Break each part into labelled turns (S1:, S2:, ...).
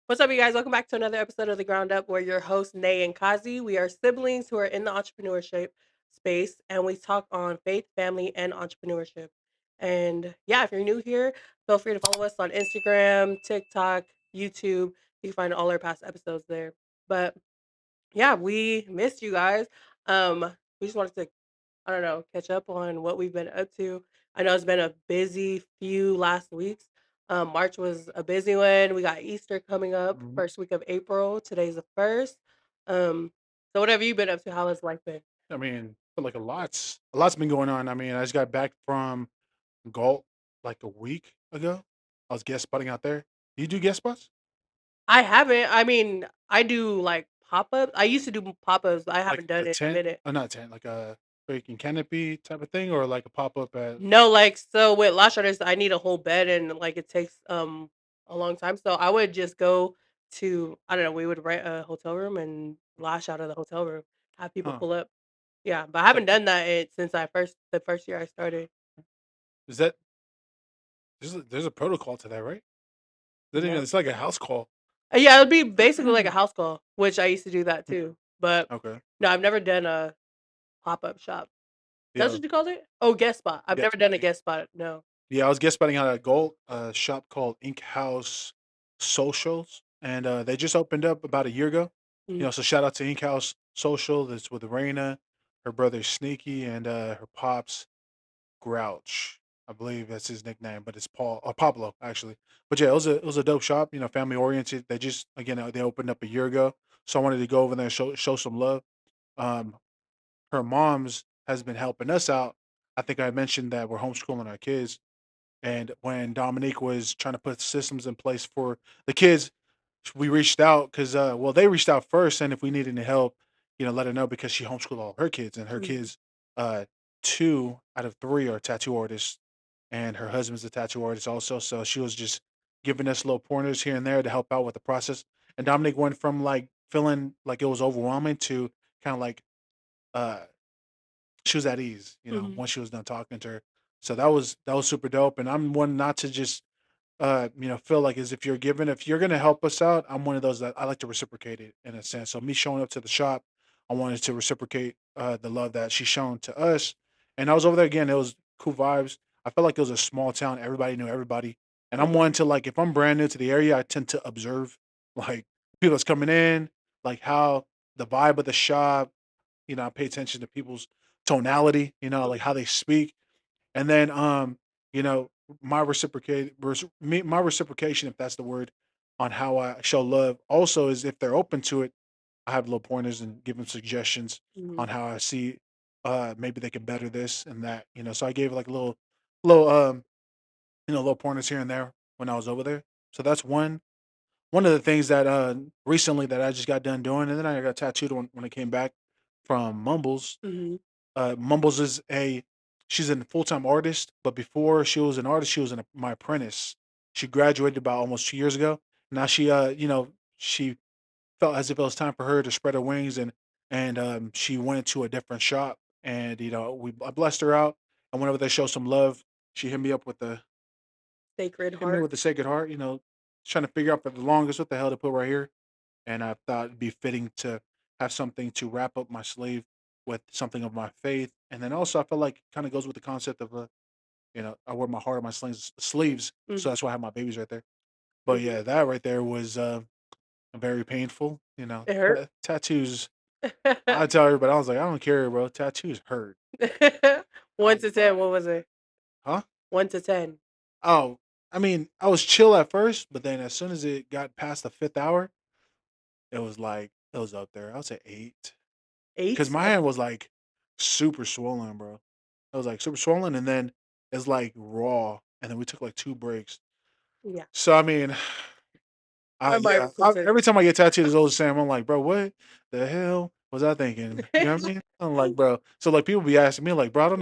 S1: What's up, you guys? Welcome back to another episode of The Ground Up. We're your hosts, Nay and Kazi. We are siblings who are in the entrepreneurship space, and we talk on faith, family, and entrepreneurship. And yeah, if you're new here, feel free to follow us on Instagram, TikTok, YouTube. You can find all our past episodes there. But yeah, we missed you guys. We just wanted to, I don't know, catch up on what we've been up to. I know it's been a busy few last weeks. March was a busy one. We got Easter coming up,
S2: Mhm.
S1: first week of April. Today's the first. Um, so what have you been up to? How has life been?
S2: I mean, feel like a lot's been going on. I mean, I just got back from Galt like a week ago. I was guest spotting out there. Do you do guest spots?
S1: I haven't. I mean, I do like pop ups. I used to do pop ups, but I
S2: Like
S1: haven't done
S2: a
S1: it in a
S2: tent?
S1: minute.
S2: Not tent, like a freaking canopy type of thing, or like a pop up at.
S1: No, like so with lash artists, I need a whole bed and like it takes a long time. So I would just go to I don't know, we would rent a hotel room and lash out of the hotel room, have people
S2: Huh?
S1: pull up. Yeah, but I haven't
S2: Like,
S1: done that since I first the first year I started.
S2: is that there's a protocol to that, right? Doesn't even,
S1: No.
S2: it's like a house call.
S1: Yeah, it would be basically like a house call, which I used to do that too. But
S2: Okay.
S1: no, I've never done a pop up shop. That's
S2: Yeah.
S1: what you called it? Oh, guest spot. I've
S2: Guest
S1: never done a
S2: spotting.
S1: guest spot. No.
S2: Yeah, I was guest spotting out at Galt, a shop called Ink House Socials, and they just opened up about a year ago.
S1: Mm,
S2: So shout out to Ink House Social. That's with Raina, her brother Sneaky, and her pops Grouch. I believe that's his nickname, but it's Paul or Pablo actually. But yeah, it was a dope shop. Family oriented. They just again they opened up a year ago, so I wanted to go over there and show some love. Um, Her mom's has been helping us out. I think I mentioned that we're homeschooling our kids, and when Dominique was trying to put systems in place for the kids, we reached out because, well, they reached out first, and if we needed any help, let her know because she homeschooled all of her kids, and her
S1: mm,
S2: kids, uh, two out of three are tattoo artists, and her husband's a tattoo artist also. So she was just giving us little pointers here and there to help out with the process. And Dominique went from like feeling like it was overwhelming to kind of like uh she was at ease,
S1: mhm,
S2: once she was done talking to her. So that was super dope. And I'm one not to just feel like as if you're gonna help us out, I'm one of those that I like to reciprocate it in a sense. So me showing up to the shop, I wanted to reciprocate the love that she's shown to us. And I was over there again, it was cool vibes. I felt like it was a small town, everybody knew everybody. And I'm
S1: mhm,
S2: one to like if I'm brand new to the area, I tend to observe like people that's coming in, like how the vibe of the shop, I pay attention to people's tonality, like how they speak. And then you know, my reciprocation, if that's the word, on how I show love also is if they're open to it, I have little pointers and give them suggestions
S1: mhm.
S2: on how I see maybe they can better this and that, So I gave like a little pointers here and there when I was over there. So that's one of the things that recently that I just got done doing, and then I got tattooed when I came back from Mumbles.
S1: Mhm.
S2: Mumbles is she's a full time artist, but before she was an artist, she was my apprentice. She graduated about almost 2 years ago. Now she felt as if it was time for her to spread her wings, and she went to a different shop, and I blessed her out, and whenever they show some love, she
S1: Sacred
S2: hit me
S1: Heart.
S2: with the Sacred Heart. Trying to figure out for the longest what the hell to put right here, and I thought it'd be fitting to have something to wrap up my sleeve with something of my faith, and then also I feel like it kind of goes with the concept of I wear my heart on my sleeves, so
S1: Mhm,
S2: that's why I have my babies right there. But
S1: mhm.
S2: yeah, that right there was very painful.
S1: It hurt?
S2: Tattoos. I tell everybody, I was like, I don't care, bro. Tattoos hurt.
S1: 1 to 10, what was it?
S2: Huh?
S1: 1 to 10.
S2: Oh, I mean, I was chill at first, but then as soon as it got past the fifth hour, it was like it was up there. I would say 8. Because
S1: 8?
S2: my
S1: That's
S2: hand was like super swollen, bro. It was like super swollen, and then it's like raw, and then we took like 2 breaks.
S1: yeah.
S2: So I mean,
S1: I might
S2: yeah,
S1: consider
S2: every time I get tattooed, it's always the same. I'm like, bro, what the hell was I thinking? You know what I mean? I'm like, bro. So like people be asking me, like, bro, I don't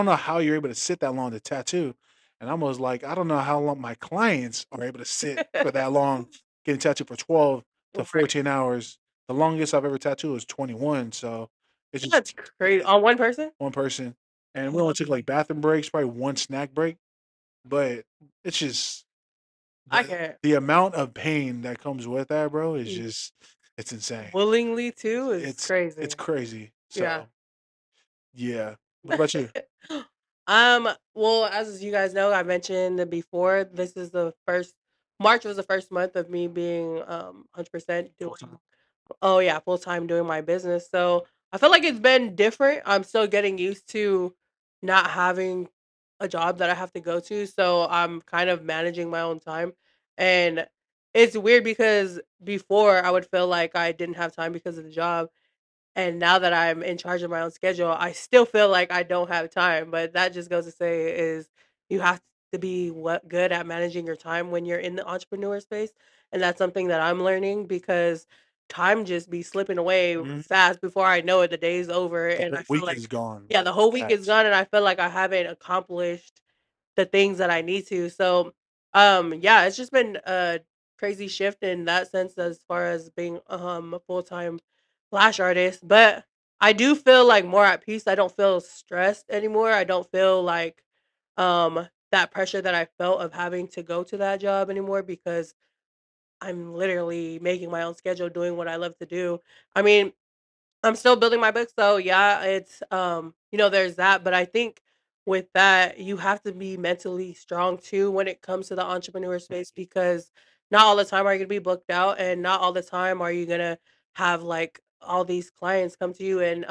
S2: know how you're able to sit that long to tattoo, and I was like, I don't know how long my clients are able to sit for that long, getting tattooed for 12 to
S1: Right.
S2: 14 hours. The longest I've ever tattooed was 21. So it's just
S1: That's crazy. On one person?
S2: one person, and we only took like bathroom breaks, probably one snack break. But it's just
S1: I
S2: the
S1: can't.
S2: the amount of pain that comes with that, bro, is
S1: Mm.
S2: just it's insane.
S1: Willingly too is
S2: It's
S1: crazy.
S2: crazy.
S1: Yeah.
S2: So yeah. What about you?
S1: Well, as you guys know, I mentioned before, this is the first March was the first month of me being 100%
S2: Full
S1: doing.
S2: time.
S1: Oh yeah, full time doing my business. So I feel like it's been different. I'm still getting used to not having a job that I have to go to. So I'm kind of managing my own time. And it's weird because before I would feel like I didn't have time because of the job. And now that I'm in charge of my own schedule, I still feel like I don't have time. But that just goes to say is you have to be what good at managing your time when you're in the entrepreneur space. And that's something that I'm learning because time just be slipping away
S2: Mhm.
S1: fast before I know it. The day's over,
S2: The
S1: and I
S2: whole
S1: feel
S2: week
S1: like
S2: is gone
S1: yeah, the whole week is
S2: fast.
S1: gone, and I feel like I haven't accomplished the things that I need to. So, yeah, it's just been a crazy shift in that sense as far as being a full time lash artist. But I do feel like more at peace. I don't feel stressed anymore. I don't feel like that pressure that I felt of having to go to that job anymore because I'm literally making my own schedule, doing what I love to do. I mean, I'm still building my book, so yeah, it's there's that, but I think with that, you have to be mentally strong too when it comes to the entrepreneur space because not all the time are you gonna be booked out and not all the time are you gonna have like all these clients come to you and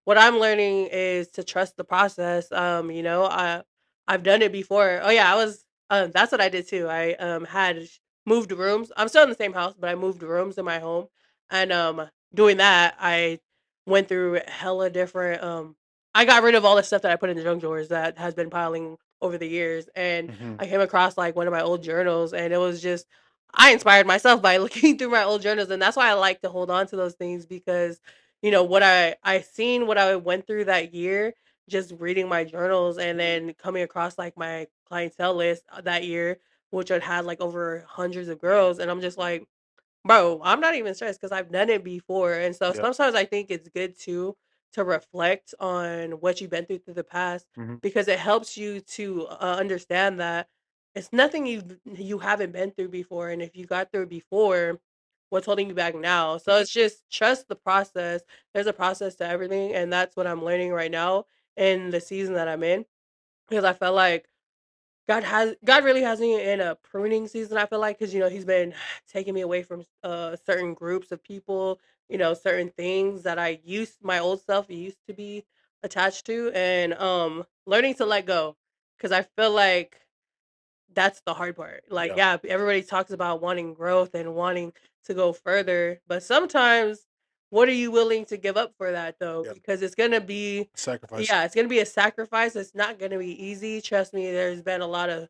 S1: what I'm learning is to trust the process. I've done it before. Oh yeah, I was that's what I did too. I had moved rooms. I'm still in the same house, but I moved rooms in my home and doing that, I went through hella different. I got rid of all the stuff that I put in the junk drawers that has been piling over the years, and
S2: Hmm.
S1: I came across like one of my old journals, and it was just I inspired myself by looking through my old journals, and that's why I like to hold on to those things because what I seen what I went through that year just reading my journals and then coming across like my clientele list that year which had like over hundreds of girls and I'm just like bro, I'm not even stressed because I've done it before, and so
S2: Yep.
S1: sometimes I think it's good too to reflect on what you've been through the past
S2: Hmm.
S1: because it helps you to understand that it's nothing you haven't been through before, and if you got through it before, what's holding you back now? So it's just trust the process. There's a process to everything, and that's what I'm learning right now in the season that I'm in because I felt like God really has me in a pruning season, I feel like, because He's been taking me away from, certain groups of people, certain things that I used my old self used to be attached to, and, learning to let go, because I feel like that's the hard part. Like,
S2: Yeah.
S1: yeah, everybody talks about wanting growth and wanting to go further, but sometimes what are you willing to give up for that though?
S2: Yeah.
S1: Because it's gonna be
S2: Sacrifice.
S1: yeah, it's gonna be a sacrifice. It's not gonna be easy. Trust me, there's been a lot of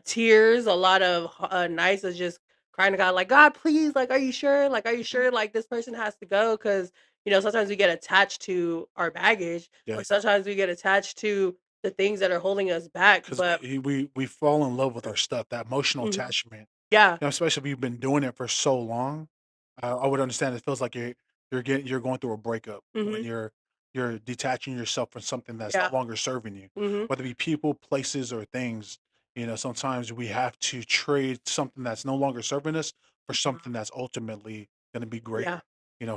S1: tears, a lot of nights of just crying to God, like, God, please, like, are you sure? Like, are you sure like this person has to go? Because sometimes we get attached to our baggage,
S2: Yeah.
S1: or sometimes we get attached to the things that are holding us back.
S2: Because
S1: But
S2: we fall in love with our stuff. That emotional
S1: mhm,
S2: attachment.
S1: yeah.
S2: Especially if you've been doing it for so long, I would understand. It feels like you're going through a breakup when
S1: Mhm.
S2: you're detaching yourself from something that's no
S1: Yeah.
S2: longer serving you,
S1: Mhm.
S2: whether it be people, places, or things. Sometimes we have to trade something that's no longer serving us for something that's ultimately going to be
S1: Yeah.
S2: greater.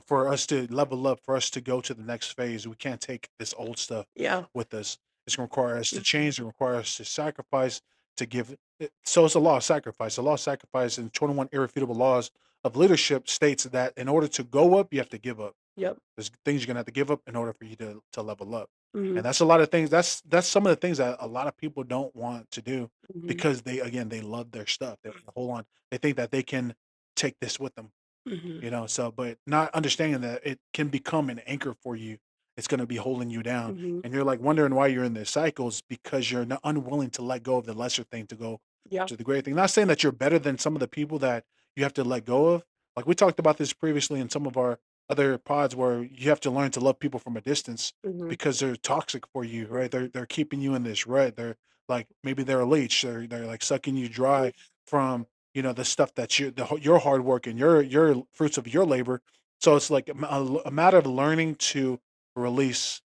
S2: For us to level up, for us to go to the next phase, we can't take this old stuff
S1: Yeah.
S2: with us. It's going to require us to
S1: Mhm.
S2: change. It require us to sacrifice, to give. So it's a law of sacrifice. The law of sacrifice in 21 irrefutable laws of leadership states that in order to go up, you have to give up.
S1: Yep.
S2: There's things you're gonna have to give up in order for you to level up.
S1: Mhm.
S2: And that's a lot of things. That's some of the things that a lot of people don't want to do
S1: Mhm.
S2: because they love their stuff. They want to hold on. They think that they can take this with them.
S1: Mhm.
S2: So but not understanding that it can become an anchor for you. It's going to be holding you down,
S1: Mhm.
S2: and you're like wondering why you're in this cycles because you're not unwilling to let go of the lesser thing to go
S1: Yeah.
S2: to the greater thing. Not saying that you're better than some of the people that you have to let go of. Like we talked about this previously in some of our other pods, where you have to learn to love people from a distance
S1: Mhm.
S2: because they're toxic for you, right? They're keeping you in this rut. They're like maybe they're a leech. They're like sucking you dry from the stuff that your hard work and your fruits of your labor. So it's like a matter of learning to release,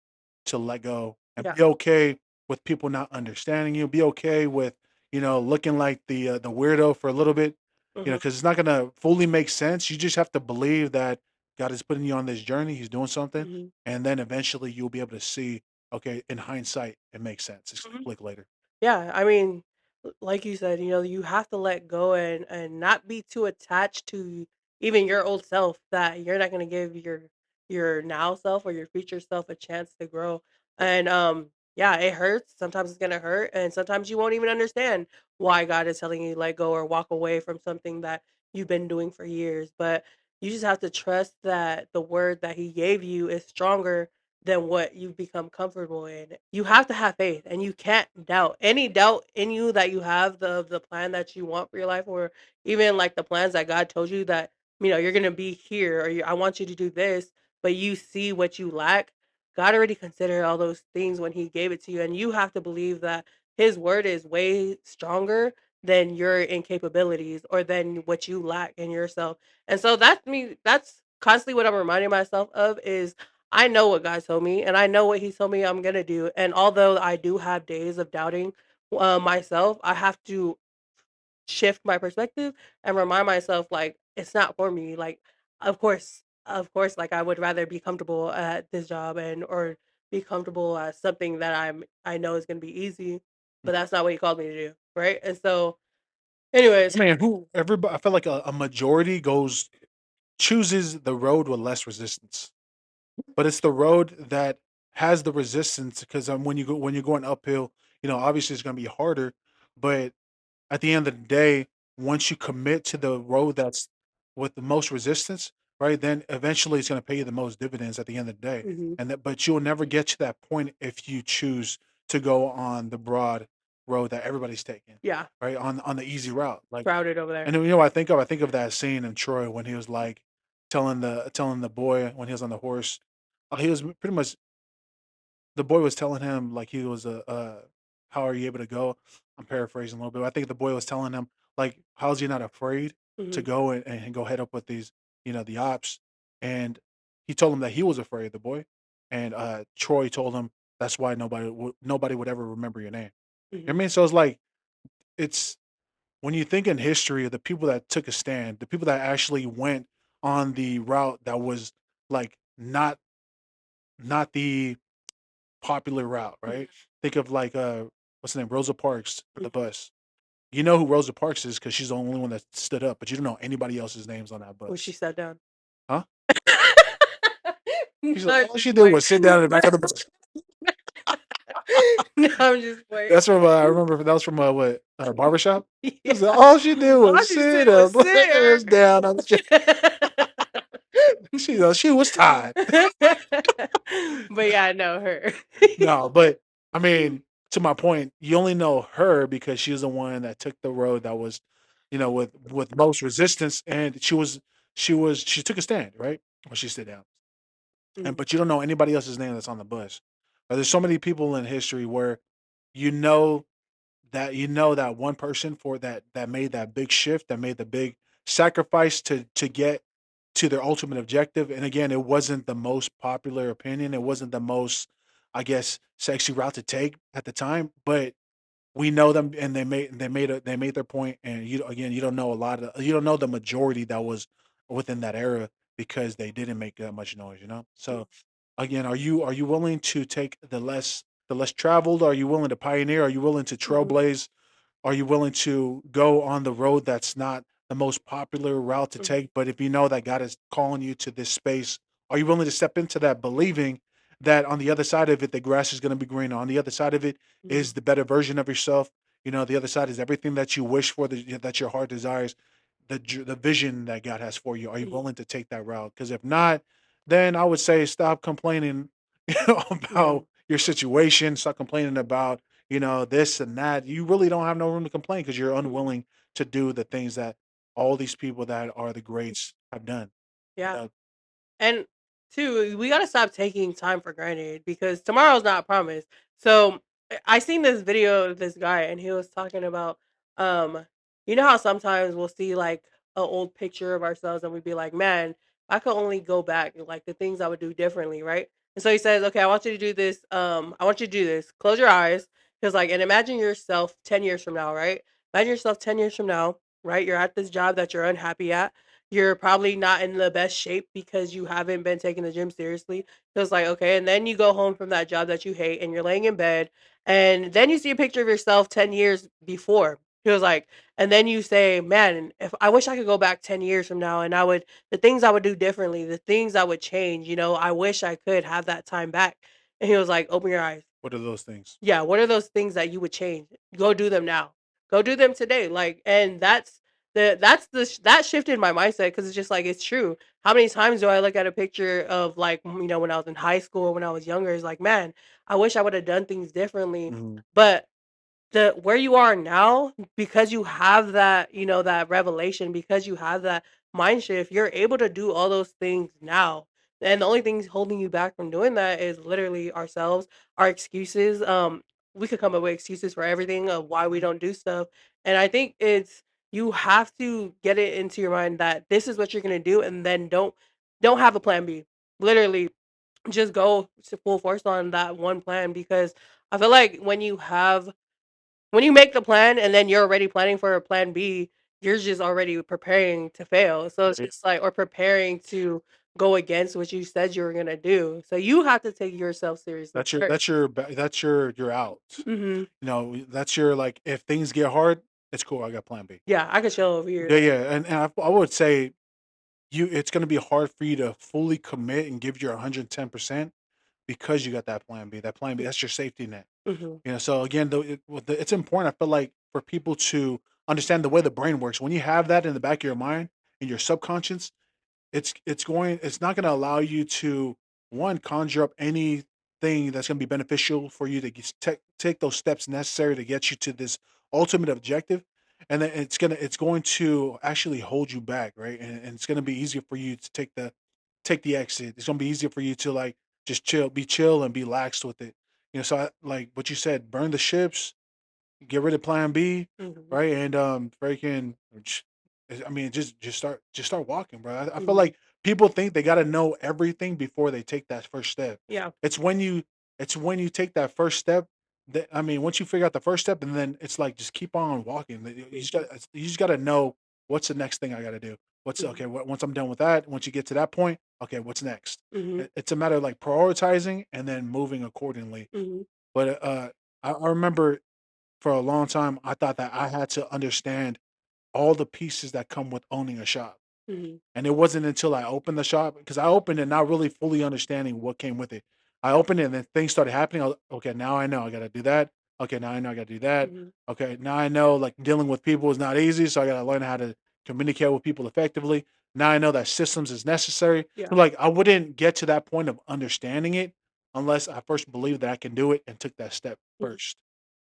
S2: to let go, and
S1: Yeah.
S2: be okay with people not understanding you. Be okay with looking like the weirdo for a little bit,
S1: Mhm.
S2: because it's not gonna fully make sense. You just have to believe that God is putting you on this journey. He's doing something,
S1: Mhm.
S2: and then eventually you'll be able to see. Okay, in hindsight, it makes sense. It's
S1: Mhm.
S2: click later.
S1: Yeah, I mean, like you said, you have to let go and not be too attached to even your old self that you're not going to give your now self or your future self a chance to grow. And yeah, it hurts. Sometimes it's going to hurt and sometimes you won't even understand why God is telling you to let go or walk away from something that you've been doing for years, but you just have to trust that the word that he gave you is stronger than what you've become comfortable in. You have to have faith and you can't doubt. Any doubt in you that you have the plan that you want for your life or even like the plans that God told you that you're going to be here or I want you to do this, but you see what you lack. God already considered all those things when he gave it to you and you have to believe that his word is way stronger than your incapabilities or than what you lack in yourself. And so that's constantly what I'm reminding myself of is I know what God told me, and I know what He told me I'm gonna do. And although I do have days of doubting myself, I have to shift my perspective and remind myself like it's not for me. Like, of course, like I would rather be comfortable at this job and or be comfortable at something that I know is gonna be easy, but that's not what He called me to do, right? And so,
S2: I
S1: anyways,
S2: mean, who everybody? I feel like a majority chooses the road with less resistance, but it's the road that has the resistance because when you're going uphill, obviously it's going to be harder, but at the end of the day, once you commit to the road that's with the most resistance, right, then eventually it's going to pay you the most dividends at the end of the day.
S1: hmm
S2: But you'll never get to that point if you choose to go on the broad road that everybody's taking,
S1: yeah,
S2: right, on the easy route. Like,
S1: crowded over there.
S2: and what I think of that scene in Troy when he was like telling the boy when he was on the horse, he was pretty much the boy was telling him like he was how are you able to go? I'm paraphrasing a little bit. I think the boy was telling him like how is he not afraid to
S1: hmm
S2: go and go head up with these the ops, and he told him that he was afraid, the boy, and Troy told him that's why nobody would ever remember your name. You know what I
S1: hmm
S2: mean? So it's when you think in history of the people that took a stand, the people that actually went on the route that was like not the popular route, right?
S1: hmm
S2: Think of like what's the name, Rosa Parks for the
S1: hmm
S2: bus. You know who Rosa Parks is because she's the only one that stood up, but you don't know anybody else's names on that
S1: When she
S2: bus,
S1: sat down.
S2: huh?
S1: No,
S2: She's like,
S1: I'm
S2: all
S1: just
S2: she did
S1: playing.
S2: was sit down in the back of the bus.
S1: No, I'm just playing.
S2: That's from I remember that was from what barbershop. She
S1: Yeah.
S2: was like, all she did
S1: All
S2: was
S1: she said
S2: sit
S1: was
S2: up,
S1: sit
S2: was down on the chair. She was tired.
S1: her. But yeah, I know her.
S2: No, but I mean, to my point, you only know her because she was the one that took the road that was, with most resistance, and she took a stand, right? When she stood down, and
S1: Mhm,
S2: but you don't know anybody else's name that's on the bus. But there's so many people in history where you know that one person for that made that big shift, that made the big sacrifice to get to their ultimate objective. And again, it wasn't the most popular opinion. It wasn't the most, I guess, sexy route to take at the time. But we know them, and they made their point. And you don't know you don't know the majority that was within that era because they didn't make that much noise.
S1: mhm,
S2: So again, are you willing to take the less traveled? Are you willing to pioneer? Are you willing to
S1: mhm,
S2: trailblaze? Are you willing to go on the road that's not the most popular route to
S1: mhm,
S2: take? But if you know that God is calling you to this space, are you willing to step into that, believing that on the other side of it, the grass is going to be greener? On the other side of it
S1: mhm,
S2: is the better version of yourself. The other side is everything that you wish for, that your heart desires, the vision that God has for you. Are you
S1: mhm.
S2: willing to take that route? Because if not, then I would say stop complaining
S1: Yeah,
S2: about your situation. Stop complaining about this and that. You really don't have no room to complain because you're
S1: mhm,
S2: unwilling to do the things that all these people that are the greats have done. You
S1: yeah.
S2: know,
S1: And two, we gotta stop taking time for granted because tomorrow's not promised. So I seen this video of this guy and he was talking about um you know how sometimes we'll see like an old picture of ourselves and we'd be like, man, if I could only go back like the things I would do differently, right? And so he says, okay, I want you to do this. I want you to do this. Close your eyes Because like, and imagine yourself 10 years from now, right? Imagine yourself 10 years from now, right? You're at this job that you're unhappy at. You're probably not in the best shape because you haven't been taking the gym seriously. So it's like, okay, and then you go home from that job that you hate and you're laying in bed, and then you see a picture of yourself 10 years before. He was like, and then you say, man, if I wish I could go back 10 years from now and I would, the things I would do differently, the things I would change, I wish I could have that time back. And he was like, open your eyes.
S2: What are those things?
S1: Yeah, what are those things that you would change? Go do them now. Go do them today. Like, and that shifted my mindset because it's just like it's true. How many times do I look at a picture of like when I was in high school, when I was younger? It's like, man, I wish I would have done things differently.
S2: Hmm.
S1: But the where you are now, because you have that, that revelation, because you have that mind shift, you're able to do all those things now. And the only things holding you back from doing that is literally ourselves, our excuses. We could come up with excuses for everything of why we don't do stuff. And I think it's you have to get it into your mind that this is what you're gonna do, and then don't have a plan B. Literally just go to full force on that one plan, because I feel like when you make the plan and then you're already planning for a plan B, you're just already preparing to fail. So it's
S2: Yeah.
S1: just like, or preparing to go against what you said you were gonna do. So you have to take yourself seriously
S2: That's your
S1: first.
S2: your out.
S1: Hmm.
S2: That's your like if things get hard, it's cool. I got plan B.
S1: Yeah, I could chill over here.
S2: Yeah, yeah, and I would say it's going to be hard for you to fully commit and give your 110% because you got that plan B. That plan B, that's your safety net.
S1: Hmm.
S2: So again, though, it's important. I feel like for people to understand the way the brain works. When you have that in the back of your mind, in your subconscious, it's not going to allow you to one conjure up anything that's going to be beneficial for you to take those steps necessary to get you to this ultimate objective, and then it's going to actually hold you back, right? And it's going to be easier for you to take the exit. It's going to be easier for you to like just be chill and be laxed with it. So like what you said, burn the ships, get rid of Plan B,
S1: Hmm.
S2: right? And freaking, I mean, just start walking, bro. I feel
S1: Hmm.
S2: like people think they got to know everything before they take that first step.
S1: Yeah.
S2: It's when you it's when you take that first step that I mean, once you figure out the first step, and then it's like just keep on walking. You just got to know what's the next thing I got to do. What's
S1: Hmm.
S2: okay? Once I'm done with that, once you get to that point, okay, what's next?
S1: Hmm.
S2: It's a matter of like prioritizing and then moving accordingly.
S1: Hmm.
S2: But I remember for a long time, I thought that I had to understand all the pieces that come with owning a shop.
S1: Hmm.
S2: And it wasn't until I opened the shop because I opened it not really fully understanding what came with it. I opened it and then things started happening. Okay, now I know I got to do that. Okay, now I know I got to do that.
S1: Hmm.
S2: Okay, now I know like dealing with people is not easy, so I got to learn how to communicate with people effectively. Now I know that systems is necessary.
S1: Yeah.
S2: So like I wouldn't get to that point of understanding it unless I first believed that I can do it and took that step
S1: Hmm.
S2: first.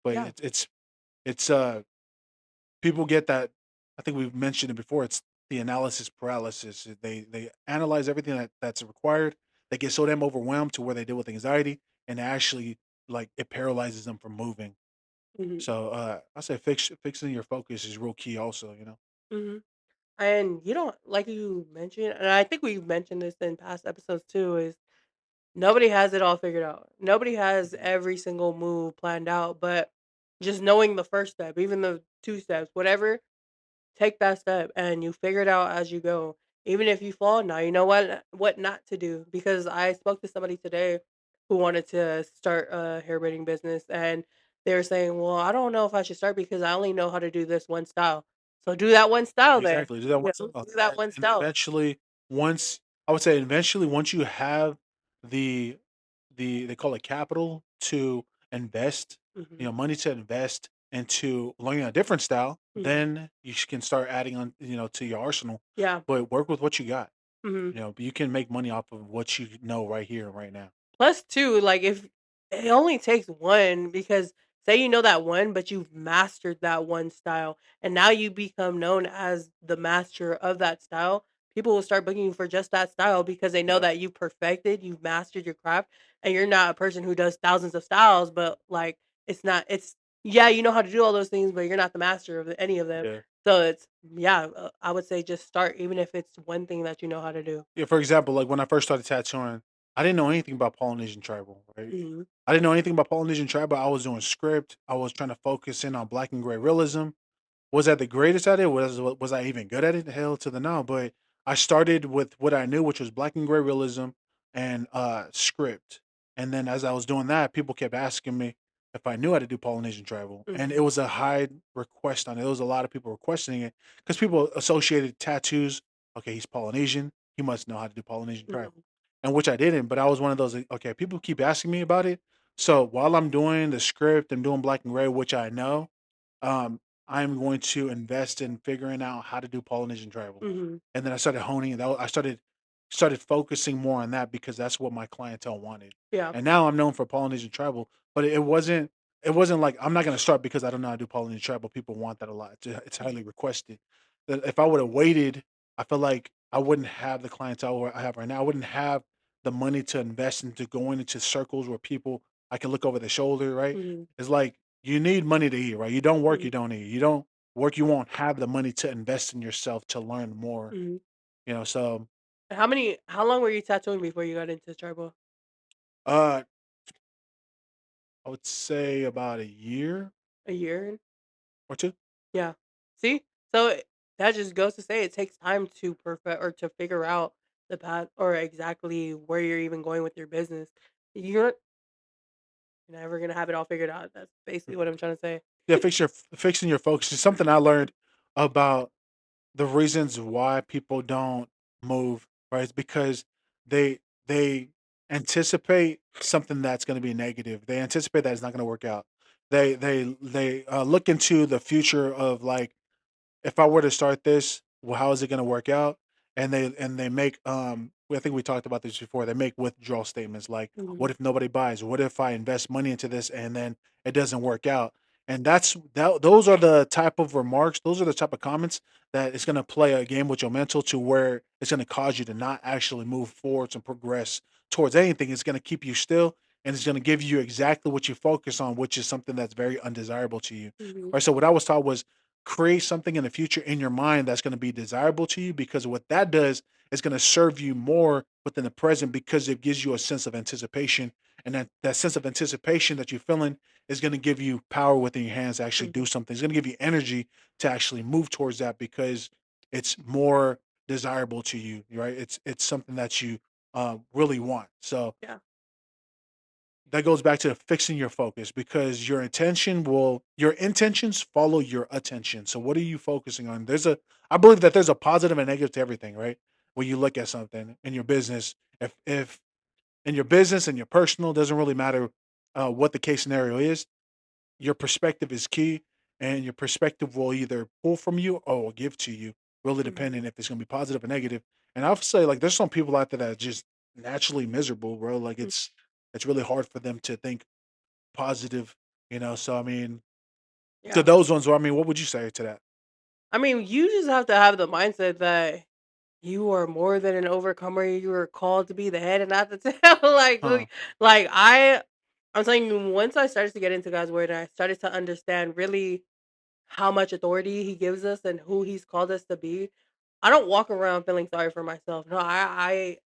S2: But
S1: Yeah.
S2: it's people get that. I think we've mentioned it before. It's the analysis paralysis. They analyze everything that's required. They get so damn overwhelmed to where they deal with anxiety, and actually like it paralyzes them from moving.
S1: Hmm.
S2: So I say fixing your focus is real key. Also,
S1: Hmm. And you don't, like you mentioned, and I think we've mentioned this in past episodes too, is nobody has it all figured out. Nobody has
S2: Mhm.
S1: every single move planned out, but just knowing the first step, even the two steps, whatever, take that step and you figure it out as you go. Even if you fall, now you know what not to do. Because I spoke to somebody today who wanted to start a hair braiding business, and they were saying, "Well, I don't know if I should start because I only know how to do this one style." So do that one style then.
S2: Exactly. Do that once,
S1: Do that one
S2: and
S1: style.
S2: eventually, once I would say, eventually, once you have the they call it capital to invest,
S1: Hmm.
S2: money to invest into learning a different style,
S1: Hmm.
S2: then you can start adding on, to your arsenal.
S1: Yeah.
S2: But work with what you got.
S1: Hmm.
S2: But you can make money off of what you know right here and right now.
S1: Plus, too, like if it only takes one, because say you know that one, but you've mastered that one style, and now you become known as the master of that style. People will start booking you for just that style because they know
S2: Yep.
S1: that you've perfected, you've mastered your craft, and you're not a person who does thousands of styles. But like, it's not. It's yeah, you know how to do all those things, but you're not the master of any of them.
S2: Yeah.
S1: So it's yeah, I would say just start, even if it's one thing that you know how to do.
S2: Yeah. For example, like when I first started tattooing. I didn't know anything about Polynesian tribal, right?
S1: Mhm.
S2: I didn't know anything about Polynesian tribal. I was doing script. I was trying to focus in on black and gray realism. Was I the greatest at it? Was I even good at it? Hell to the no. But I started with what I knew, which was black and gray realism and script. And then as I was doing that, people kept asking me if I knew how to do Polynesian tribal, and it
S1: Mhm.
S2: was a high request on it. There was a lot of people requesting it because people associated tattoos. Okay, he's Polynesian. He must know how to do Polynesian tribal,
S1: Mhm.
S2: and which I didn't. But I was one of those. Okay, people keep asking me about it. So while I'm doing the script and doing black and gray, which I know, um, I'm going to invest in figuring out how to do Polynesian tribal.
S1: Mhm.
S2: And then I started honing it. I started focusing more on that because that's what my clientele wanted.
S1: Yeah.
S2: And now I'm known for Polynesian tribal, but it wasn't like I'm not going to start because I don't know how to do Polynesian tribal. People want that a lot. It's highly
S1: Mhm.
S2: requested. That if I would have waited, I feel like I wouldn't have the clientele where I have right now. I wouldn't have the money to invest into going into circles where people I can look over the shoulder, right?
S1: Mhm.
S2: It's like you need money to eat, right? You don't work,
S1: Mhm.
S2: you don't eat. You don't work, you won't have the money to invest in yourself to learn more.
S1: Mhm.
S2: So
S1: How long were you tattooing before you got into tribal?
S2: uh I would say about a year
S1: A year?
S2: or two.
S1: Yeah. See? That just goes to say it takes time to perfect or to figure out the path or exactly where you're even going with your business. You're never gonna have it all figured out. That's basically what I'm trying to say.
S2: Yeah, fixing your focus is something I learned about the reasons why people don't move, right? It's because they anticipate something that's going to be negative. They anticipate that it's not going to work out. They look into the future of like if I were to start this, well, how is it going to work out? And they make I think we talked about this before. They make withdrawal statements like,
S1: Mhm.
S2: what if nobody buys? What if I invest money into this and then it doesn't work out? And those are the type of remarks, those are the type of comments that it's going to play a game with your mental to where it's going to cause you to not actually move forwards and progress towards anything. It's going to keep you still and it's going to give you exactly what you focus on, which is something that's very undesirable to you.
S1: Mhm.
S2: Right. So what I was taught was create something in the future in your mind that's going to be desirable to you because what that does is going to serve you more within the present because it gives you a sense of anticipation, and that sense of anticipation that you're feeling is going to give you power within your hands to actually do
S1: Mhm.
S2: something. It's going to give you energy to actually move towards that because it's more desirable to you, right? It's something that you really want. So
S1: Yeah.
S2: that goes back to fixing your focus because your intentions follow your attention. So what are you focusing on? I believe that there's a positive and negative to everything, right? When you look at something in your business, if in your business and your personal, doesn't really matter what the case scenario is, your perspective is key, and your perspective will either pull from you or will give to you, really
S1: Mhm.
S2: depending if it's gonna be positive or negative. And I would say like there's some people out there that are just naturally miserable, bro. Like
S1: Mm.
S2: it's really hard for them to think positive. So I mean, to
S1: Yeah.
S2: those ones, I mean, what would you say to that?
S1: I mean, you just have to have the mindset that you are more than an overcomer. You are called to be the head and not the tail.
S2: Huh?
S1: Like I'm telling you, once I started to get into God's word and I started to understand really how much authority He gives us and who He's called us to be, I don't walk around feeling sorry for myself. No, I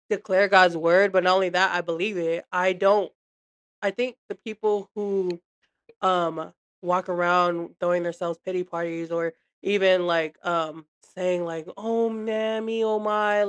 S1: declare God's word, but not only that, I believe it. I don't. I think the people who um walk around throwing themselves pity parties or even saying like oh man me oh my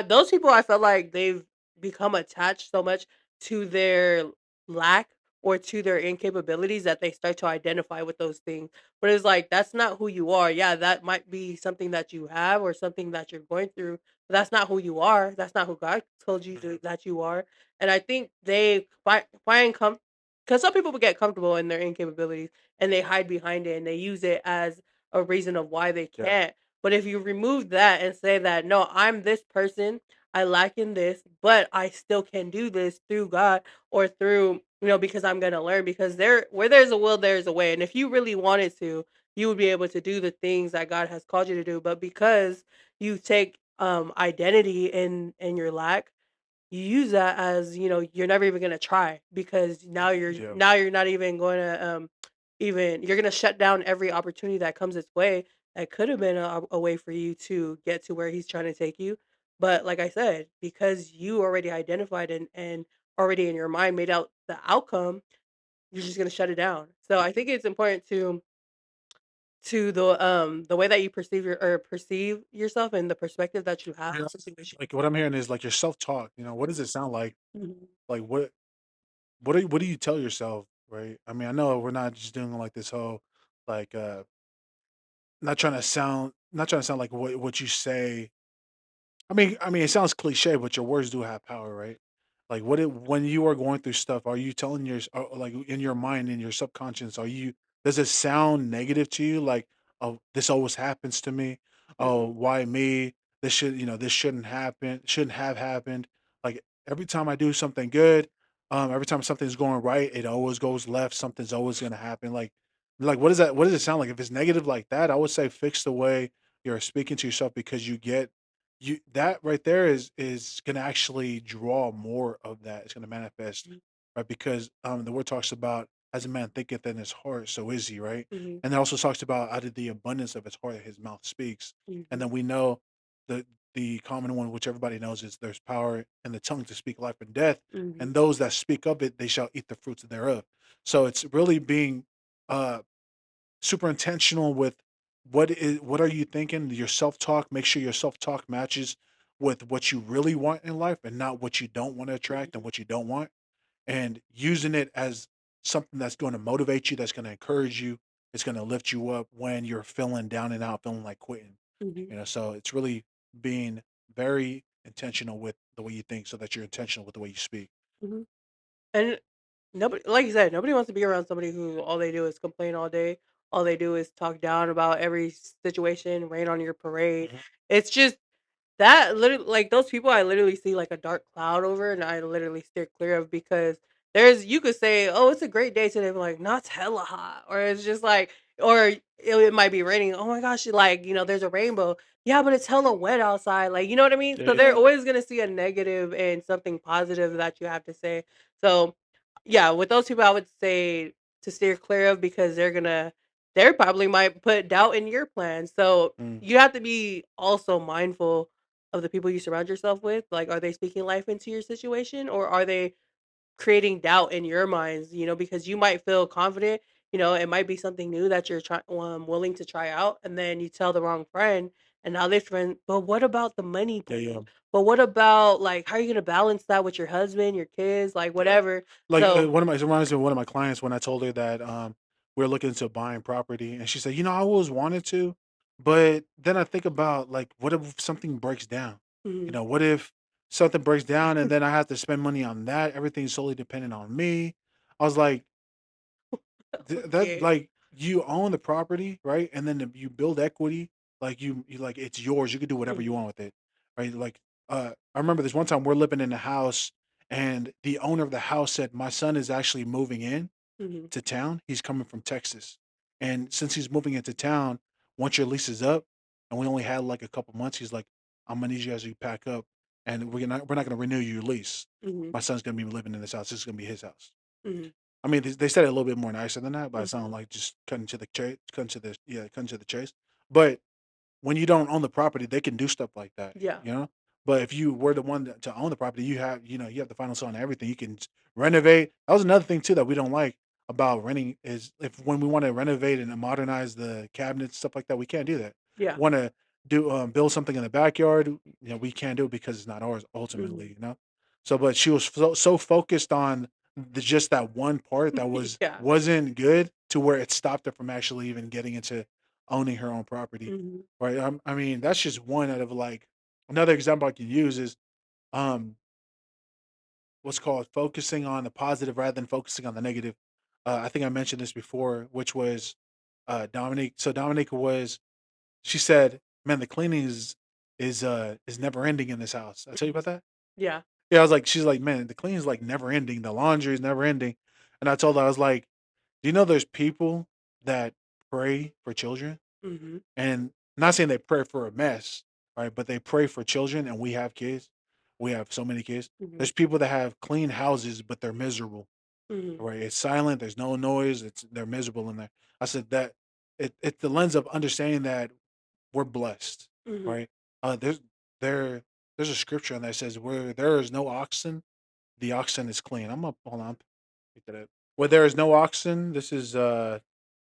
S1: those people I felt like they've become attached so much to their lack or to their incapabilities that they start to identify with those things, but it's like that's not who you are. Yeah, that might be something that you have or something that you're going through, but that's not who you are. That's not who God told you that you are. And I think they find 'cause some people get comfortable in their incapabilities and they hide behind it and they use it as a reason of why they
S2: Yeah.
S1: can't. But if you remove that and say that, "No, I'm this person, I lack in this, but I still can do this through God or through, because I'm gonna learn," because where there's a will, there's a way. And if you really wanted to, you would be able to do the things that God has called you to do. But because you take identity in your lack, you use that as, you're never even gonna try because
S2: Yeah.
S1: now you're not even going to even you're gonna shut down every opportunity that comes its way that could have been a way for you to get to where he's trying to take you. But like I said, because you already identified and already in your mind made out the outcome, you're just gonna shut it down. So I think it's important to the way that you perceive yourself and the perspective that you have
S2: Yeah,
S1: on situation.
S2: like what I'm hearing is like your self talk. What does it sound like?
S1: Mhm,
S2: Like what do you tell yourself? Right. I mean, I know we're not just doing like this whole like not trying to sound like what you say. I mean, it sounds cliche, but your words do have power, right? Like, when you are going through stuff, are you telling like in your mind, in your subconscious, does it sound negative to you? Like, oh, this always happens to me. Oh,
S1: mhm,
S2: why me? This shouldn't happen. Shouldn't have happened. Like every time I do something good, every time something's going right, it always goes left. Something's always gonna happen. Like what is that? What does it sound like? If it's negative like that, I would say fix the way you're speaking to yourself because you that right there is gonna actually draw more of that. It's gonna manifest,
S1: mhm,
S2: right? Because the word talks about as a man thinketh in his heart, so is he, right?
S1: mhm,
S2: And it also talks about out of the abundance of his heart, his mouth speaks. And
S1: mhm,
S2: then we know the the common one, which everybody knows, is there's power in the tongue to speak life and death,
S1: mhm,
S2: and those that speak of it, they shall eat the fruits thereof. So it's really being uh super intentional with what are you thinking, your self-talk. Make sure your self-talk matches with what you really want in life and not what you don't want to attract and
S1: mhm,
S2: what you don't want, and using it as something that's going to motivate you, that's going to encourage you, it's going to lift you up when you're feeling down and out, feeling like quitting.
S1: mhm,
S2: So it's really being very intentional with the way you think so that you're intentional with the way you speak.
S1: mhm. And nobody, like you said, nobody wants to be around somebody who all they do is complain all day. All they do is talk down about every situation, rain on your parade.
S2: Mhm.
S1: It's just that literally, like, those people I literally see like a dark cloud over, and I literally steer clear of because you could say, "Oh, it's a great day today," but like, "No, it's hella hot," or it's just like, or it might be raining. Oh my gosh, like there's a rainbow. Yeah, but it's hella wet outside. Like, you know what I mean?
S2: Yeah,
S1: So they're
S2: yeah.
S1: always gonna see a negative and something positive that you have to say. So, yeah, with those people, I would say to steer clear of because they probably might put doubt in your plans. So
S2: Mm.
S1: you have to be also mindful of the people you surround yourself with. Like, are they speaking life into your situation or are they creating doubt in your minds? Because you might feel confident, it might be something new that you're willing to try out. And then you tell the wrong friend. And now this friend, but what about the money
S2: Yeah, yeah.
S1: thing? But what about like how are you gonna balance that with your husband, your kids, like
S2: Yeah.
S1: whatever?
S2: Like,
S1: So
S2: one of my it reminds me of one of my clients when I told her that, we're looking into buying property, and she said, "I always wanted to, but then I think about, like, what if something breaks down?
S1: mhm.
S2: What if something breaks down and then I have to spend money on that? Everything's solely dependent on me." I was like, that
S1: Okay.
S2: like, you own the property, right? And then you build equity, like, you like, it's yours, you could do whatever you
S1: Mhm,
S2: want with it, right? Like, I remember this one time we're living in a house, and the owner of the house said, "My son is actually moving in
S1: mhm,
S2: to town. He's coming from Texas. And since he's moving into town, once your lease is up, and we only had like a couple months, he's like, I'm gonna need you guys to pack up, and we're not gonna renew your lease.
S1: mhm,
S2: My son's gonna be living in this house. This is gonna be his house."
S1: mhm,
S2: I mean, they said it a little bit more nicer than that, but it sounded
S1: mhm.
S2: like just cutting to the chase. But when you don't own the property, they can do stuff like that,
S1: Yeah.
S2: you know? But if you were the one to own the property, you have the final say on everything. You can renovate. That was another thing too that we don't like about renting is if when we want to renovate and modernize the cabinets, stuff like that, we can't do that.
S1: Yeah.
S2: Want to build something in the backyard, we can't do it because it's not ours
S1: Mhm.
S2: ultimately. So, but she was so focused on just that one part that
S1: Yeah.
S2: wasn't good to where it stopped her from actually even getting into owning her own property.
S1: Mhm.
S2: Right. I mean, that's just one out of like another example I can use is um what's called focusing on the positive rather than focusing on the negative. I think I mentioned this before, which was Dominique. So Dominique she said, "Man, the cleaning is never ending in this house." I tell you
S1: Mhm.
S2: about that?
S1: Yeah.
S2: Yeah, I was like, she's like, "Man, the cleaning is like never ending. The laundry is never ending." And I told her, I was like, "Do you know there's people that pray for children?"
S1: Mhm.
S2: And not saying they pray for a mess, right? But they pray for children, and we have kids. We have so many kids.
S1: Mhm.
S2: There's people that have clean houses, but they're miserable,
S1: Mhm.
S2: right? It's silent. There's no noise. They're miserable in there. I said that it's the lens of understanding that we're blessed,
S1: Mhm.
S2: right? There's there. there's a scripture and that says where there is no oxen, the oxen is clean. I'm up. Hold on. Pick that up. Where there is no oxen, this is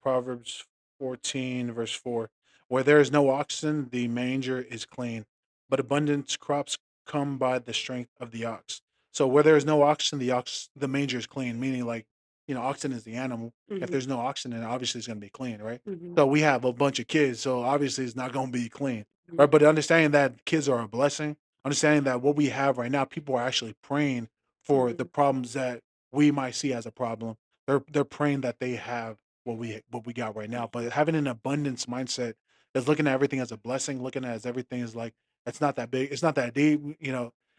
S2: Proverbs 14 verse 4. Where there is no oxen, the manger is clean, but abundant crops come by the strength of the ox. So where there is no oxen, the manger is clean. Meaning, like, oxen is the animal. If
S1: Mhm,
S2: there's no oxen, then obviously it's going to be clean, right?
S1: mhm,
S2: So we have a bunch of kids, so obviously it's not going to be clean,
S1: mhm,
S2: right? But understanding that kids are a blessing, understanding that what we have right now, people are actually praying for the
S1: mhm,
S2: problems that we might see as a problem. They're praying that they have what we got right now.
S1: mhm,
S2: But having an abundance mindset is looking at everything as a blessing, looking at as everything is like it's not that big, it's not that deep.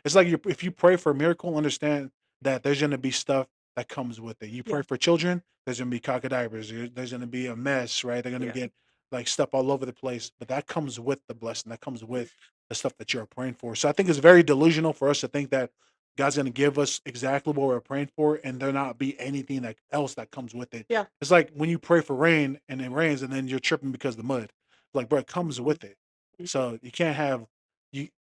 S2: It's like if you pray for a miracle, understand that there's gonna be stuff that comes with it. You pray
S1: yeah,
S2: for children, there's gonna be cockadivers, there's gonna be a mess, right? They're gonna
S1: yeah,
S2: get like stuff all over the place. But that comes with the blessing, that comes with the stuff that you're praying for. So I think it's very delusional for us to think that God's gonna give us exactly what we're praying for, and there not be anything that else that comes with it.
S1: yeah,
S2: It's like when you pray for rain and it rains, and then you're tripping because of the mud. Like, bro, it comes
S1: mhm,
S2: with it.
S1: mhm,
S2: So you can't have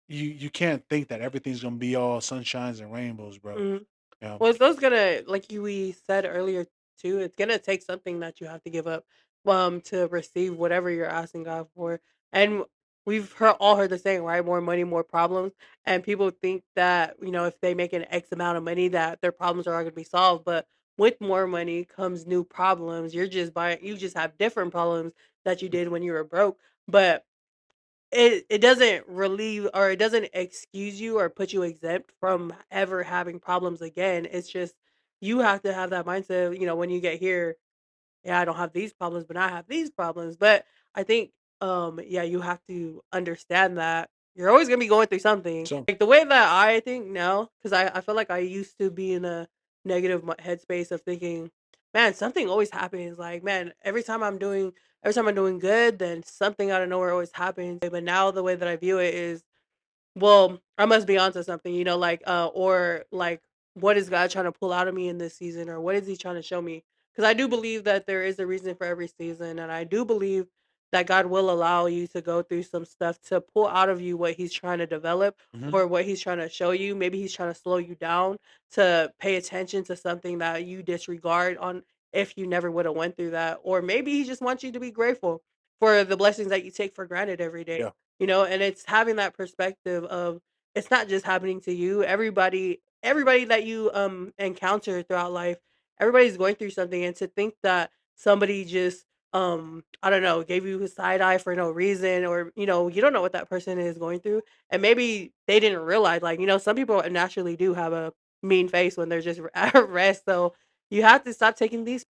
S2: you can't think that everything's gonna be all sunshines and rainbows, bro.
S1: mhm.
S2: You know?
S1: Well, it's those gonna like we said earlier too, it's gonna take something that you have to give up to receive whatever you're asking God for. And we've all heard the saying, right? More money, more problems. And people think that, if they make an X amount of money that their problems are all gonna be solved. But with more money comes new problems. You just have different problems that you did when you were broke. But it doesn't relieve or it doesn't excuse you or put you exempt from ever having problems again. It's just you have to have that mindset, when you get here, yeah, I don't have these problems, but I have these problems. But I think, yeah, you have to understand that you're always gonna be going through something.
S2: So
S1: Like the way that I think now, because I feel like I used to be in a negative headspace of thinking, man, something always happens. Like, man, every time I'm doing good, then something out of nowhere always happens. But now the way that I view it is, well, I must be onto something, like, or like, what is God trying to pull out of me in this season, or what is He trying to show me? Because I do believe that there is a reason for every season, and I do believe that God will allow you to go through some stuff to pull out of you what He's trying to develop
S2: mhm,
S1: or what He's trying to show you. Maybe He's trying to slow you down to pay attention to something that you disregard on if you never would have went through that, or maybe He just wants you to be grateful for the blessings that you take for granted every day.
S2: yeah.
S1: And it's having that perspective of it's not just happening to you. Everybody that you encounter throughout life, everybody's going through something, and to think that somebody just I don't know, gave you a side eye for no reason, or you don't know what that person is going through, and maybe they didn't realize, like, some people naturally do have a mean face when they're just at rest. So you have to stop taking these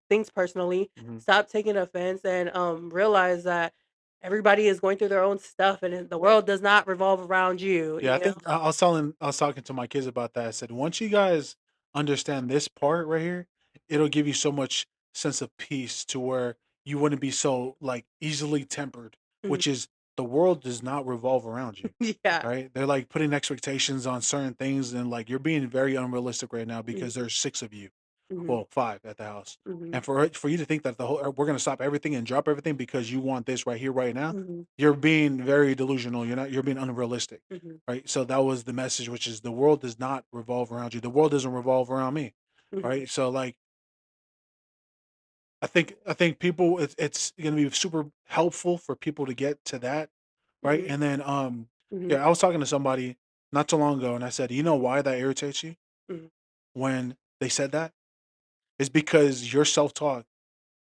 S1: things personally,
S2: Mhm.
S1: stop taking offense, and realize that everybody is going through their own stuff, and the world does not revolve around you,
S2: Yeah, I think I was talking to my kids about that. I said, once you guys understand this part right here, it'll give you so much sense of peace to where you wouldn't be so like easily tempered,
S1: Mhm.
S2: which is the world does not revolve around you.
S1: Yeah.
S2: Right? They're like putting expectations on certain things, and like you're being very unrealistic right now because
S1: Mhm,
S2: there's six of you,
S1: mhm,
S2: well, five at the house.
S1: mhm,
S2: And for you to think that the whole we're gonna stop everything and drop everything because you want this right here, right now,
S1: mhm,
S2: you're being very delusional. You're being unrealistic,
S1: mhm,
S2: right? So that was the message, which is the world does not revolve around you. The world doesn't revolve around me,
S1: mhm,
S2: right? So like I think people it's gonna be super helpful for people to get to that, right?
S1: mhm,
S2: And then
S1: mhm,
S2: yeah, I was talking to somebody not too long ago, and I said, you know why that irritates you
S1: mhm.
S2: when they said that? Is because your self talk,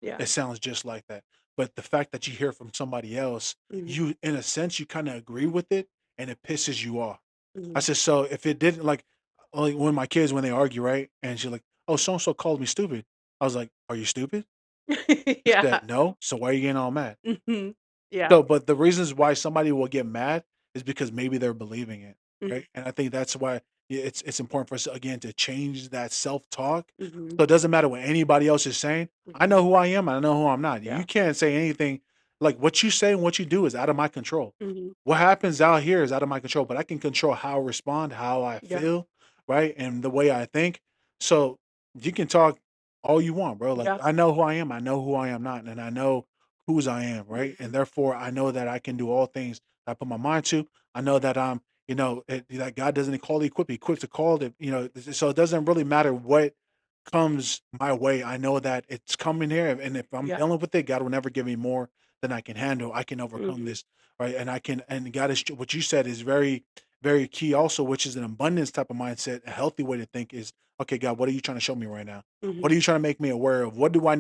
S1: Yeah.
S2: it sounds just like that. But the fact that you hear from somebody else,
S1: Mhm,
S2: you in a sense you kind of agree with it, and it pisses you off. I
S1: mhm.
S2: said, so if it didn't like when my kids when they argue, right? And she's like, oh, so and so called me stupid. I was like, are you stupid? She
S1: Yeah.
S2: said, no. So why are you getting all mad?
S1: Mhm. Yeah.
S2: So, but the reasons why somebody will get mad is because maybe they're believing it,
S1: Mhm,
S2: right? And I think that's why it's important for us again to change that self talk.
S1: mhm,
S2: So it doesn't matter what anybody else is saying. I
S1: mhm.
S2: know who I am. And I know who I'm not. You
S1: Yeah.
S2: can't say anything like what you say and what you do is out of my control.
S1: Mhm.
S2: What happens out here is out of my control, but I can control how I respond, how I
S1: Yeah.
S2: feel, right, and the way I think. So you can talk all you want, bro. Like
S1: Yeah.
S2: I know who I am. I know who I am not, and I know whose I am, right? And
S1: Mhm,
S2: therefore, I know that I can do all things that I put my mind to. I know that I'm that God doesn't call the equipped, He equips the called. So it doesn't really matter what comes my way. I know that it's coming here, and if I'm
S1: Yeah.
S2: dealing with it, God will never give me more than I can handle. I can overcome
S1: Mhm.
S2: this, right? And God is what you said is very, very key, also, which is an abundance type of mindset. A healthy way to think is, okay, God, what are you trying to show me right now? What are
S1: Mhm.
S2: you trying to make me aware of? What do I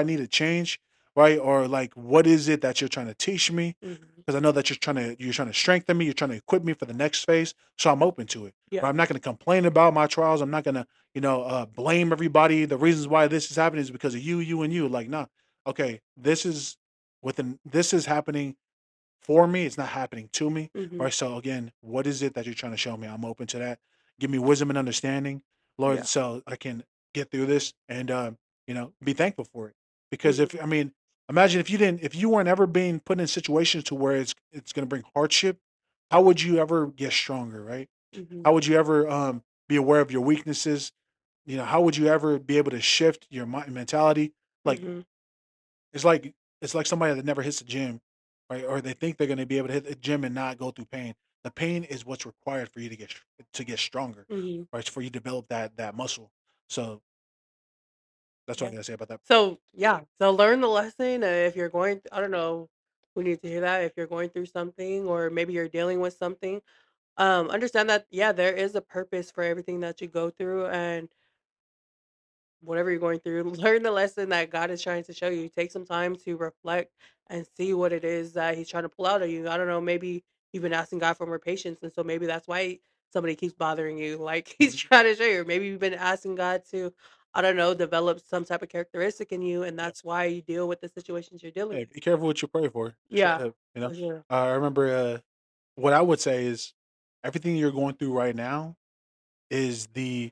S2: need to change, right? Or like, what is it that you're trying to teach me?
S1: Mhm.
S2: Because I know that you're trying to strengthen me. You're trying to equip me for the next phase. So I'm open to it. But
S1: Yeah.
S2: I'm not going to complain about my trials. I'm not going to blame everybody. The reasons why this is happening is because of you, you, and you. Like, nah, okay, this is happening for me. It's not happening to me.
S1: Mhm.
S2: Right. So again, what is it that you're trying to show me? I'm open to that. Give me wisdom and understanding, Lord,
S1: Yeah.
S2: so I can get through this and be thankful for it. Because
S1: Mhm.
S2: if I mean, imagine if you weren't ever being put in situations to where it's going to bring hardship, how would you ever get stronger, right?
S1: Mhm.
S2: How would you ever be aware of your weaknesses? How would you ever be able to shift your mentality? Like
S1: Mhm.
S2: it's like it's like somebody that never hits the gym, right? Or they think they're going to be able to hit the gym and not go through pain. The pain is what's required for you to get stronger,
S1: Mhm.
S2: right? For you to develop that muscle. So that's what I
S1: Yeah.
S2: got to say about that.
S1: So, yeah, so learn the lesson, if you're going I don't know who needs to hear that, if you're going through something or maybe you're dealing with something, understand that, yeah, there is a purpose for everything that you go through, and whatever you're going through, learn the lesson that God is trying to show you. Take some time to reflect and see what it is that He's trying to pull out of you. I don't know, maybe you've been asking God for more patience, and so maybe that's why somebody keeps bothering you. Like He's
S2: Mhm.
S1: trying to show you. Maybe you've been asking God to, I don't know, develop some type of characteristic in you, and
S2: Yeah.
S1: that's why you deal with the situations you're dealing
S2: Hey,
S1: with.
S2: be careful what you pray for. Straight
S1: Yeah,
S2: up.
S1: for sure.
S2: I remember what I would say is everything you're going through right now is the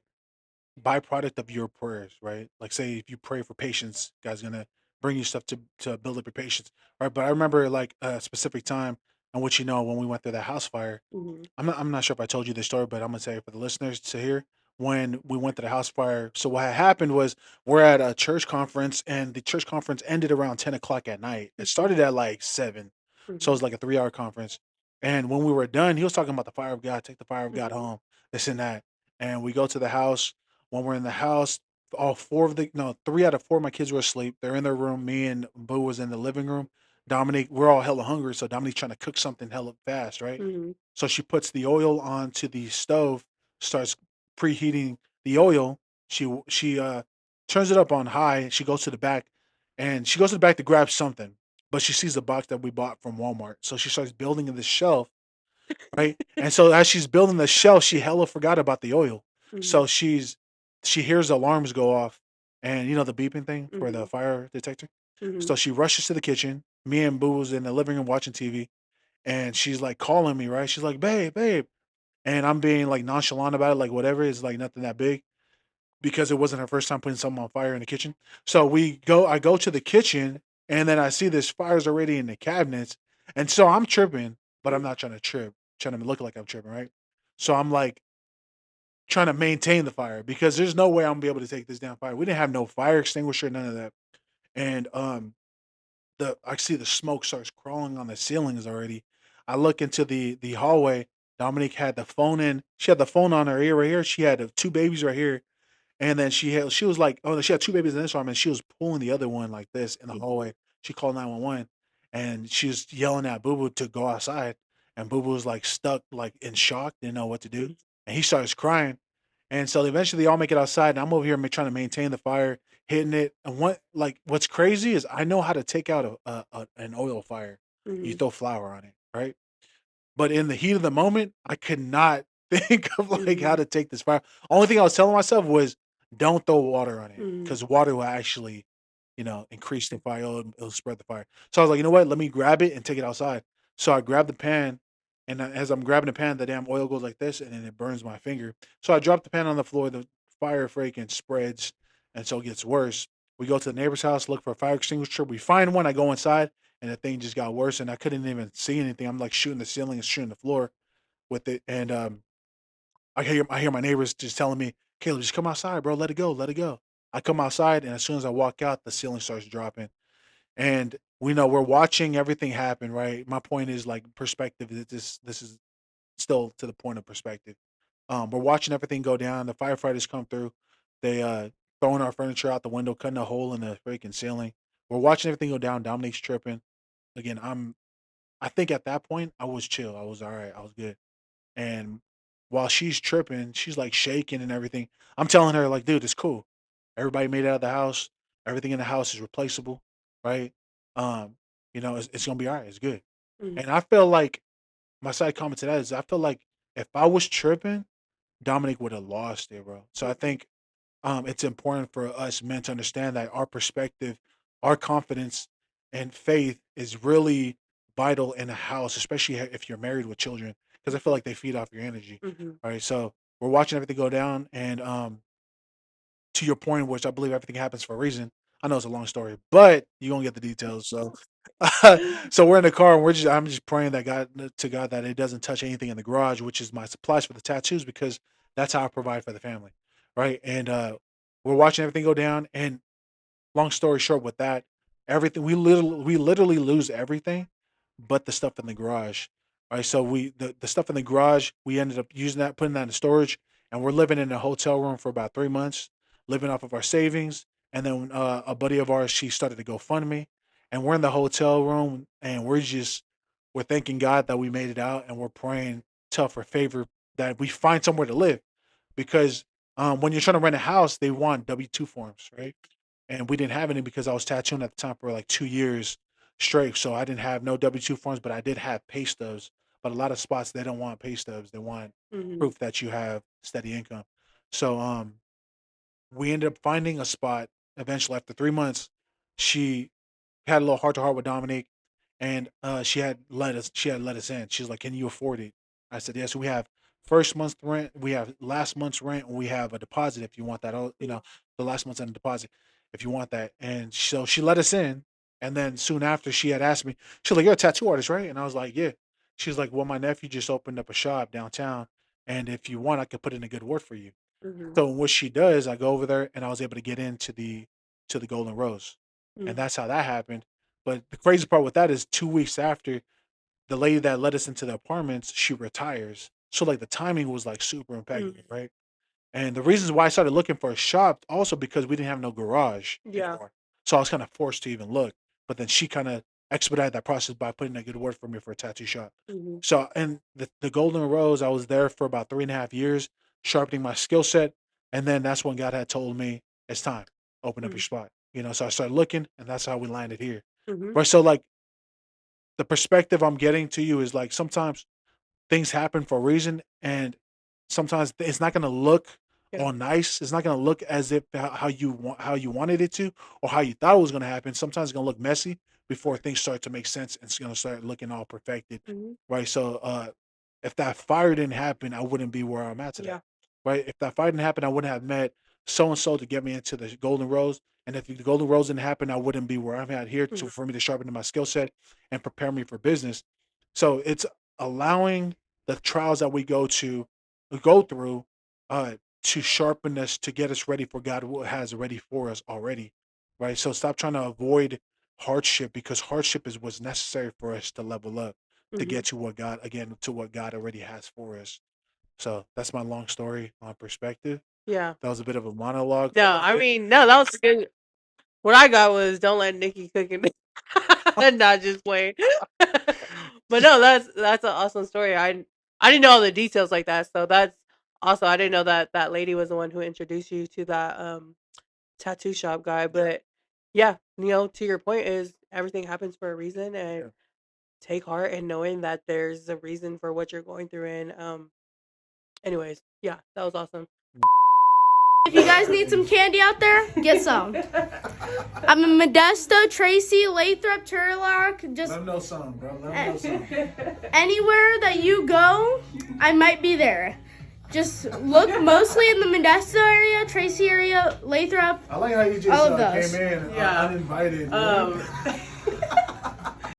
S2: byproduct of your prayers, right? Like, say if you pray for patience, God's gonna bring you stuff to build up your patience, right? But I remember like a specific time in which when we went through that house fire.
S1: Hmm.
S2: I'm not sure if I told you this story, but I'm gonna say it for the listeners to hear. When we went to the house fire, so what had happened was we're at a church conference, and the church conference ended around 10 o'clock at night. It
S1: Hmm.
S2: started at like 7, so it
S1: Hmm.
S2: was like a 3 hour conference. And when we were done, he was talking about the fire of God, take the fire of God
S1: Hmm.
S2: home, this and that. And we go to the house. When we're in the house, all four of the no, 3 out of 4 of my kids were asleep. They're in their room. Me and Boo was in the living room. Dominique, we're all hella hungry, so Dominique's trying to cook something hella fast, right?
S1: Hmm.
S2: So she puts the oil onto the stove, starts preheating the oil. She turns it up on high. She goes to the back, and she goes to the back to grab something, but she sees the box that we bought from Walmart. So she starts building in the shelf, right? And so as she's building the shelf, she hella forgot about the oil.
S1: Hmm.
S2: So she hears alarms go off, and the beeping thing for the
S1: Hmm.
S2: fire detector.
S1: Hmm.
S2: So she rushes to the kitchen. Me and Boo was in the living room watching TV, and she's like calling me, right? She's like, "Babe, babe," and I'm being like nonchalant about it, like whatever. It's like nothing that big because it wasn't her first time putting something on fire in the kitchen. So I go to the kitchen, and then I see this fire's already in the cabinets, and so I'm tripping, but I'm not trying to trip, trying to look like I'm tripping, right? So I'm like trying to maintain the fire because there's no way I'm gonna be able to take this down fire. We didn't have no fire extinguisher, none of that, and the I see the smoke starts crawling on the ceilings already. I look into the hallway. Dominique had the phone in. She had the phone on her ear right here. She had 2 babies right here, and then she was like, oh, she had 2 babies in this arm, and she was pulling the other one like this in the
S1: Hmm.
S2: hallway. She called 911, and she was yelling at Boo Boo to go outside, and Boo Boo was like stuck, like in shock, didn't know what to do,
S1: Hmm.
S2: and he starts crying, and so eventually they all make it outside, and I'm over here trying to maintain the fire, hitting it. And what's crazy is I know how to take out an oil fire. You
S1: Hmm.
S2: throw flour on it, right? But in the heat of the moment, I could not think of like how
S1: Hmm.
S2: to take this fire. Only thing I was telling myself was don't throw water on it
S1: Hmm.
S2: because water will actually, increase the fire. It'll spread the fire. So I was like, you know what? Let me grab it and take it outside. So I grabbed the pan, and as I'm grabbing the pan, the damn oil goes like this, and then it burns my finger. So I drop the pan on the floor. The fire freaking spreads, and so it gets worse. We go to the neighbor's house, look for a fire extinguisher. We find one. I go inside, and the thing just got worse, and I couldn't even see anything. I'm like shooting the ceiling and shooting the floor with it, and I hear my neighbors just telling me, "Caleb, just come outside, bro. Let it go, let it go." I come outside, and as soon as I walk out, the ceiling starts dropping, and we know we're watching everything happen. Right. My point is like perspective. This is still to the point of perspective. We're watching everything go down. The firefighters come through. They throwing our furniture out the window, cutting a hole in the freaking ceiling. We're watching everything go down. Dominique's tripping. Again, I think at that point I was chill. I was all right. I was good. And while she's tripping, she's like shaking and everything. I'm telling her like, dude, it's cool. Everybody made it out of the house. Everything in the house is replaceable, right? Um, it's gonna be all right. It's good.
S1: Mhm.
S2: And I feel like my side comment to that is I feel like if I was tripping, Dominic would have lost it, bro. So I
S1: Mhm.
S2: think it's important for us men to understand that our perspective, our confidence, and faith is really vital in a house, especially if you're married with children, because I feel
S1: Mhm.
S2: like they feed off your energy.
S1: Mhm.
S2: All right, so we're watching everything go down, and to your point, which I believe everything happens for a reason. I know it's a long story, but you gonna get the details. So, so we're in the car, and I'm just praying that God that it doesn't touch anything in the garage, which is my supplies for the tattoos, because that's how I provide for the family, right? And we're watching everything go down, and long story short, with that, everything we literally lose everything, but the stuff in the garage. Right. So the stuff in the garage, we ended up using that, putting that in storage, and we're living in a hotel room for about 3 months, living off of our savings. And then a buddy of ours, she started to GoFundMe, and we're in the hotel room, and we're thanking God that we made it out, and we're praying tough for favor that we find somewhere to live, because when you're trying to rent a house, they want W-2 forms, right? And we didn't have any because I was tattooing at the time for like 2 years straight. So I didn't have no W-2 forms, but I did have pay stubs. But a lot of spots they don't want pay stubs; they want
S1: Mhm.
S2: proof that you have steady income. So we ended up finding a spot eventually after 3 months. She had a little heart to heart with Dominic, and she had let us in. She's like, "Can you afford it?" I said, "Yes." We have first month's rent, we have last month's rent, and we have a deposit if you want that.
S1: Mhm.
S2: The last month's on the deposit if you want that. And so she let us in, and then soon after she had asked me, she's like, "You're a tattoo artist, right?" And I was like, "Yeah." She's like, "Well, my nephew just opened up a shop downtown, and if you want, I could put in a good word for you."
S1: Mhm.
S2: So what she does, I go over there and I was able to get into the Golden Rose, and
S1: Mhm.
S2: that's how that happened. But the crazy part with that is 2 weeks after, the lady that led us into the apartments, she retires. So like the timing was like super impeccable,
S1: Mhm.
S2: right? And the reasons why I started looking for a shop also because we didn't have no garage
S1: Yeah.
S2: anymore. So I was kind of forced to even look. But then she kind of expedited that process by putting a good word for me for a tattoo shop.
S1: Mhm.
S2: So and the Golden Rose, I was there for about 3.5 years, sharpening my skill set. And then that's when God had told me it's time, open up your
S1: Mhm.
S2: spot. So I started looking, and that's how we landed here.
S1: Mhm.
S2: Right. So like the perspective I'm getting to you is like sometimes things happen for a reason, and sometimes it's not going to look
S1: Yeah.
S2: all nice. It's not going to look as if how you wanted it to, or how you thought it was going to happen. Sometimes it's going to look messy before things start to make sense, and it's going to start looking all perfected,
S1: Mhm.
S2: right? So if that fire didn't happen, I wouldn't be where I'm at today,
S1: Yeah.
S2: right? If that fire didn't happen, I wouldn't have met so and so to get me into the Golden Rose. And if the Golden Rose didn't happen, I wouldn't be where I'm at here
S1: Mhm.
S2: for me to sharpen my skill set and prepare me for business. So it's allowing the trials that we go through to sharpen us, to get us ready for God what has ready for us already, right? So stop trying to avoid hardship, because hardship is what's necessary for us to level up, to
S1: Mhm.
S2: get to what God already has for us. So that's my long story on perspective.
S1: Yeah.
S2: That was a bit of a monologue.
S1: No, I mean, no, that was good. What I got was don't let Nikki cook it. Not just playing. But no, that's an awesome story. I didn't know all the details like that. So that's also I didn't know that that lady was the one who introduced you to that tattoo shop guy. But yeah, to your point is everything happens for a reason, and
S2: Yeah.
S1: take heart in knowing that there's a reason for what you're going through. And anyways, yeah, that was awesome.
S3: If you guys need some candy out there, get some. I'm in Modesto, Tracy, Lathrop, Turlock, just
S2: Let them know something, bro. Let them know something.
S3: anywhere that you go, I might be there. Just look mostly in the Modesto area, Tracy area, Lathrop.
S2: I like how you just
S3: All of those.
S2: came in
S1: Yeah.
S2: uninvited.
S1: Um,